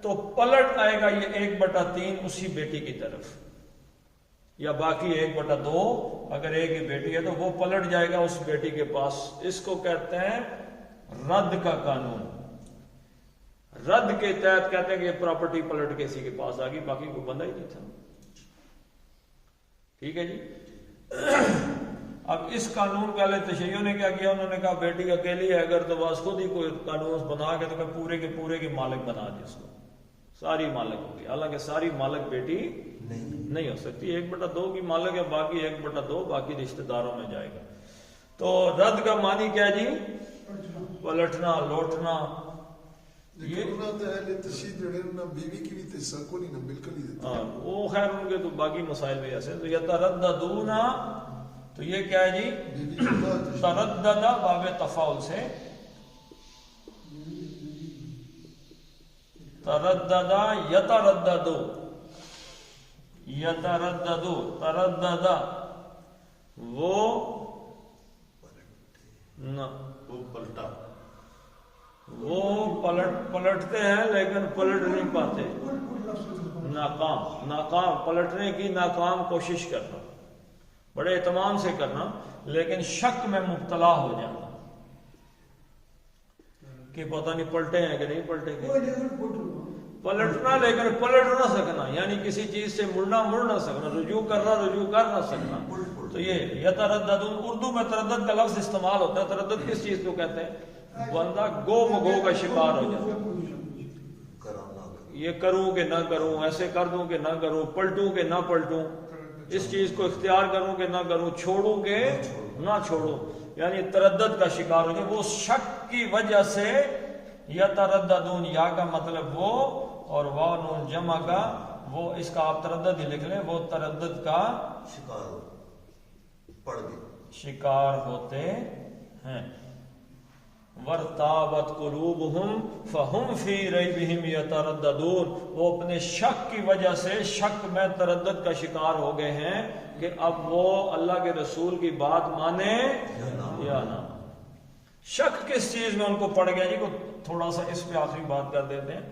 تو پلٹ آئے گا یہ 1/3 اسی بیٹی کی طرف، یا باقی 1/2 اگر ایک ہی بیٹی ہے تو وہ پلٹ جائے گا اس بیٹی کے پاس. اس کو کہتے ہیں رد کا قانون. رد کے تحت کہتے ہیں کہ یہ پراپرٹی پلٹ کے اسی کے پاس آ گئی، باقی کوئی بندہ ہی نہیں تھا. ٹھیک ہے جی. اب اس قانون کا اہل تشیع نے کیا کیا؟ انہوں نے کہا بیٹی اکیلی ہے اگر تو بس خود ہی کوئی قانون بنا کے تو پورے کے مالک بنا دے اس کو، ساری مالک ہوگی. حالانکہ ساری مالک بیٹی نہیں ہو سکتی. 1/2 کی مالک ہے، باقی 1/2 باقی رشتہ داروں میں جائے گا. تو رد کا معنی کیا جی؟ پلٹنا، لوٹنا. وہ خیر ان کے تو باقی مسائل بھی ایسے. تو یترددون، تو یہ کیا ہے جی؟ تردد باب تفاعل سے، تردد یتردد، یتردد، تردد وہ پلٹا، وہ پلٹتے ہیں لیکن پلٹ نہیں پاتے. ناکام پلٹنے کی ناکام کوشش کرنا، بڑے اہتمام سے کرنا، لیکن شک میں مبتلا ہو جانا کہ پتہ نہیں پلٹے ہیں کہ نہیں پلٹے گئے. پلٹنا لیکن پلٹ نہ سکنا، یعنی کسی چیز سے مڑنا مڑ نہ سکنا، رجوع کرنا رجوع کر نہ سکنا. تو یہ یترددون، اردو میں تردد کا لفظ استعمال ہوتا ہے. تردد کس چیز کو کہتے ہیں؟ بندہ گو مگو کا شکار ہو جاتا ہے. یہ کروں کہ نہ کروں، ایسے کر دوں کہ نہ کروں، پلٹوں کہ نہ پلٹوں، اس چیز کو اختیار کروں کہ نہ کروں، چھوڑوں کہ نہ چھوڑوں، یعنی تردد کا شکار ہو جائے. وہ شک کی وجہ سے یترددون، یا کا مطلب وہ اور واو نون جمع کا وہ، اس کا آپ تردد ہی لکھ لیں، وہ تردد کا شکار ہوتے ہیں. وَارْتَابَتْ قُلُوبُهُمْ فَهُمْ فِي رَيْبِهِمْ يَتَرَدَّدُونَ، وہ اپنے شک کی وجہ سے شک میں تردد کا شکار ہو گئے ہیں کہ اب وہ اللہ کے رسول کی بات مانے یا نہ. شک کس چیز میں ان کو پڑ گیا جی؟ کو تھوڑا سا اس پہ آخری بات کر دیتے ہیں.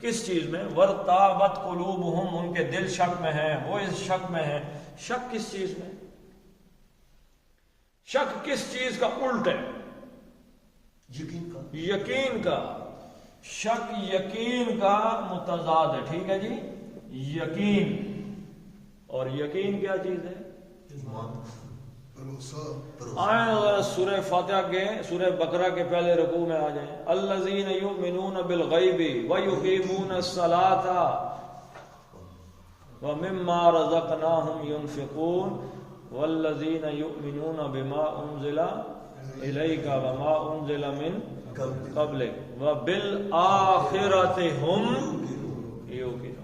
کس چیز میں؟ وَارْتَابَتْ قُلُوبُهُمْ، ان کے دل شک میں ہیں، وہ اس شک میں ہیں. شک کس چیز میں؟ شک کس چیز کا الٹ ہے؟ یقین کا. شک یقین کا متضاد ہے، ٹھیک ہے جی. یقین اور یقین کیا چیز ہے؟ آئیں ذرا سورہ فاتحہ کے سورہ بقرہ کے پہلے رکوع میں آ جائیں. الذین یؤمنون بالغیب ویقیمون الصلاۃ ومما رزقناہم ینفقون والذین یؤمنون بما انزل الیک وما انزل من قبلک وبالآخرۃ ہم یوقنون.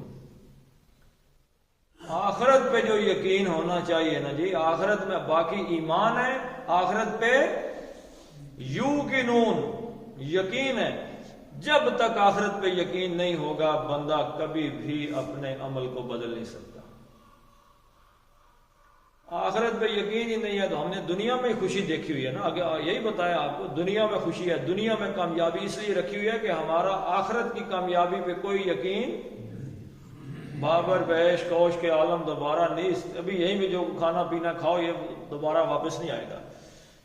آخرت پہ جو یقین ہونا چاہیے نا جی، آخرت میں باقی ایمان ہے، آخرت پہ یوقنون یقین ہے. جب تک آخرت پہ یقین نہیں ہوگا بندہ کبھی بھی اپنے عمل کو بدل نہیں سکتا. آخرت پہ یقین ہی نہیں ہے تو ہم نے دنیا میں خوشی دیکھی ہوئی ہے نا. یہی بتایا آپ کو، دنیا میں خوشی ہے، دنیا میں کامیابی اس لیے رکھی ہوئی ہے کہ ہمارا آخرت کی کامیابی پہ کوئی یقین. بابر بیش کوش کے عالم دوبارہ نہیں، ابھی یہیں بھی جو کھانا پینا کھاؤ یہ دوبارہ واپس نہیں آئے گا.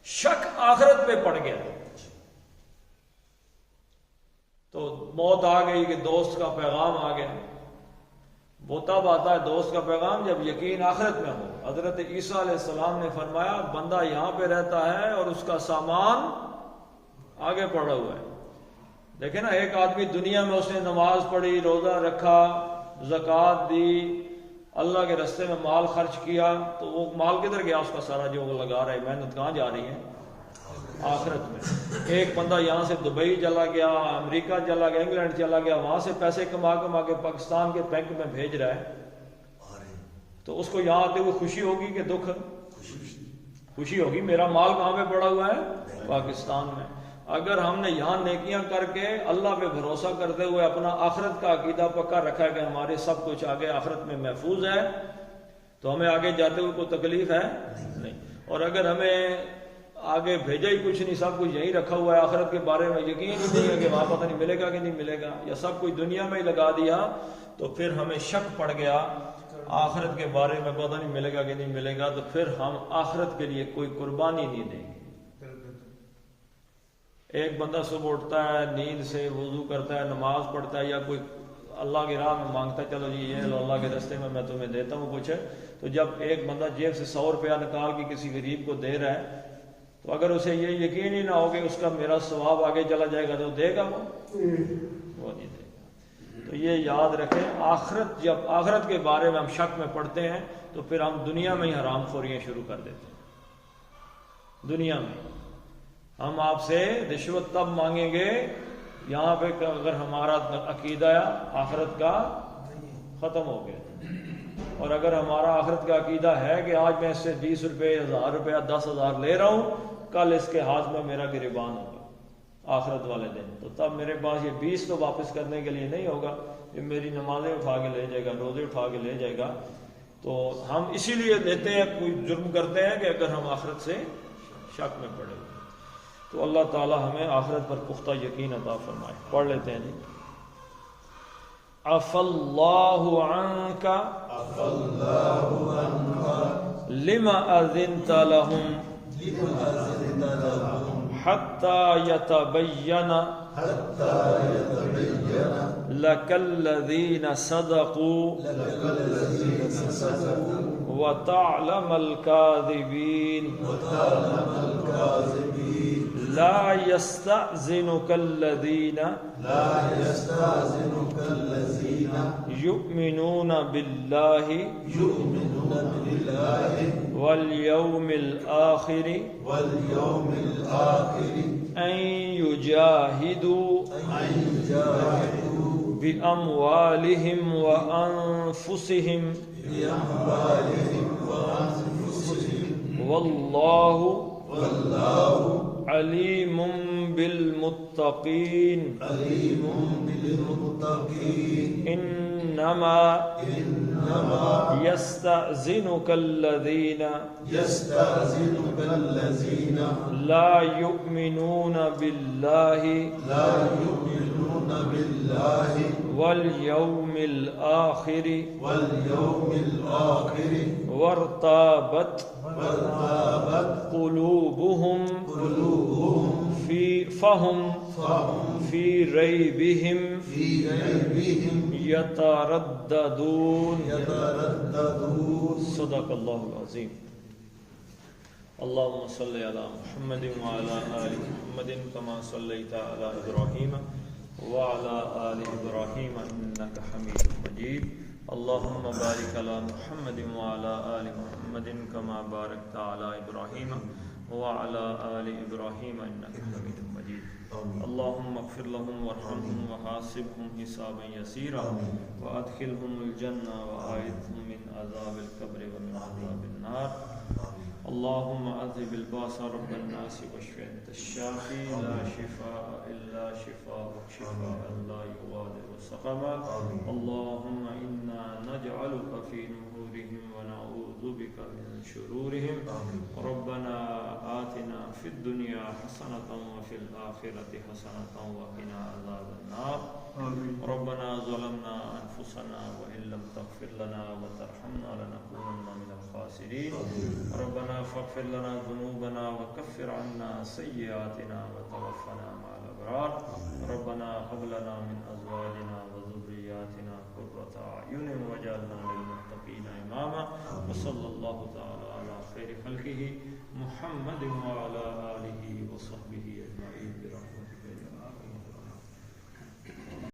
شک آخرت پہ پڑ گیا تو موت آ گئی کہ دوست کا پیغام آ گیا. وہ تب آتا ہے دوست کا پیغام جب یقین آخرت میں ہو. حضرت عیسیٰ علیہ السلام نے فرمایا بندہ یہاں پہ رہتا ہے اور اس کا سامان آگے پڑا ہوا ہے. دیکھیں نا، ایک آدمی دنیا میں اس نے نماز پڑھی، روزہ رکھا، زکوٰۃ دی، اللہ کے راستے میں مال خرچ کیا، تو وہ مال کدھر گیا؟ اس کا سارا جو وہ لگا رہا ہے محنت کہاں جا رہی ہے؟ آخرت میں. ایک بندہ یہاں سے دبئی چلا گیا، امریکہ چلا گیا، انگلینڈ چلا گیا، وہاں سے پیسے کما کے پاکستان کے بینک میں بھیج رہا ہے، تو اس کو یہاں آتے ہوئے خوشی ہوگی کہ دکھ؟ خوشی ہوگی. میرا مال کہاں پہ پڑا ہوا ہے؟ پاکستان میں. اگر ہم نے یہاں نیکیاں کر کے اللہ پہ بھروسہ کرتے ہوئے اپنا آخرت کا عقیدہ پکا رکھا ہے کہ ہمارے سب کچھ آگے آخرت میں محفوظ ہے، تو ہمیں آگے جاتے ہوئے کوئی تکلیف ہے نہیں. اور اگر ہمیں آگے بھیجا ہی کچھ نہیں، سب کچھ یہیں رکھا ہوا ہے، آخرت کے بارے میں یقین ہی نہیں ہے کہ وہاں پتہ نہیں ملے گا کہ نہیں ملے گا، یا سب کچھ دنیا میں ہی لگا دیا، تو پھر ہمیں شک پڑ گیا آخرت کے بارے میں، پتہ نہیں ملے گا کہ نہیں ملے گا، تو پھر ہم آخرت کے لیے کوئی قربانی نہیں دیں گے. ایک بندہ صبح اٹھتا ہے نیند سے، وضو کرتا ہے، نماز پڑھتا ہے، یا کوئی اللہ کی راہ میں مانگتا ہے چلو جی یہ لو اللہ کے راستے میں تمہیں دیتا ہوں کچھ، تو جب ایک بندہ جیب سے 100 روپیہ نکال کے کسی غریب کو دے رہا ہے، تو اگر اسے یہ یقین ہی نہ ہو کہ اس کا میرا ثواب آگے چلا جائے گا تو دے گا، وہ نہیں دے گا. تو یہ یاد رکھیں، آخرت جب آخرت کے بارے میں ہم شک میں پڑتے ہیں تو پھر ہم دنیا میں ہی حرام خوریاں شروع کر دیتے ہیں. دنیا میں ہم آپ سے رشوت تب مانگیں گے یہاں پہ کہ اگر ہمارا عقیدہ آخرت کا ختم ہو گیا، اور اگر ہمارا آخرت کا عقیدہ ہے کہ آج میں اس سے 20 روپے، 1000 روپیہ، 10,000 لے رہا ہوں، کل اس کے ہاتھ میں میرا گریبان ہوگا آخرت والے دن، تو تب میرے پاس یہ 20 تو واپس کرنے کے لیے نہیں ہوگا، یہ میری نمازیں اٹھا کے لے جائے گا، روزے اٹھا کے لے جائے گا. تو ہم اسی لیے دیتے ہیں، کوئی جرم کرتے ہیں کہ اگر ہم آخرت سے شک میں پڑے. تو اللہ تعالی ہمیں آخرت پر پختہ یقین عطا فرمائے. پڑھ لیتے ہیں جی. عفا اللہ عنک لما اذنت لهم حتى يتبين حتى يتبين لك الذين صدقوا لك الذين صدقوا وتعلم الكاذبين وتعلم الكاذبين لا يستأذنك الذين لا يستأذنك الذين يؤمنون بالله يؤمنون بالله واليوم الآخر واليوم الآخر أن يجاهدوا أن يجاهدوا بأموالهم وأنفسهم بأموالهم وأنفسهم والله والله عليم بالمتقين عليم بالمتقين إنما يستأذنك الذين يستأذنك الذين لا يؤمنون بالله لا يؤمنون بالله واليوم الآخر واليوم الآخر وارتابت قلوبهم فهم في ريبهم يترددون. صدق الله العظيم. اللهم صل على محمد وعلى آل محمد كما صليت على إبراهيم وعلى آل إبراهيم إنك حميد مجيد. اللهم بارك على محمد وعلى آل محمد كما باركت على إبراهيم وعلى آل إبراهيم إنك حميد مجيد. اللهم اغفر لهم وارحمهم وحاسبهم حسابا يسيرا وأدخلهم الجنة وأعذهم من عذاب القبر ومن عذاب النار. اللهم أذهب الباس رب الناس واشف أنت الشافي لا شفاء إلا شفاءك شفاء لا يغادر سقما. اللهم إنا نجعلك في نحورهم ونعوذ بك من شرورهم. ربنا آتنا في الدنيا حسنة وفي الآخرة حسنة وقنا عذاب النار. ربنا ظلمنا أنفسنا وإن لم تغفر لنا وترحمنا لنكونن من الخاسرين. ربنا فاغفر لنا ذنوبنا وكفر عنا سيئاتنا وتوفنا مع الأبرار. ربنا هب لنا من أزواجنا وذرياتنا قرة أعين واجعلنا للمتقين إماما. وصلى الله تعالى على خير خلقه محمد وعلى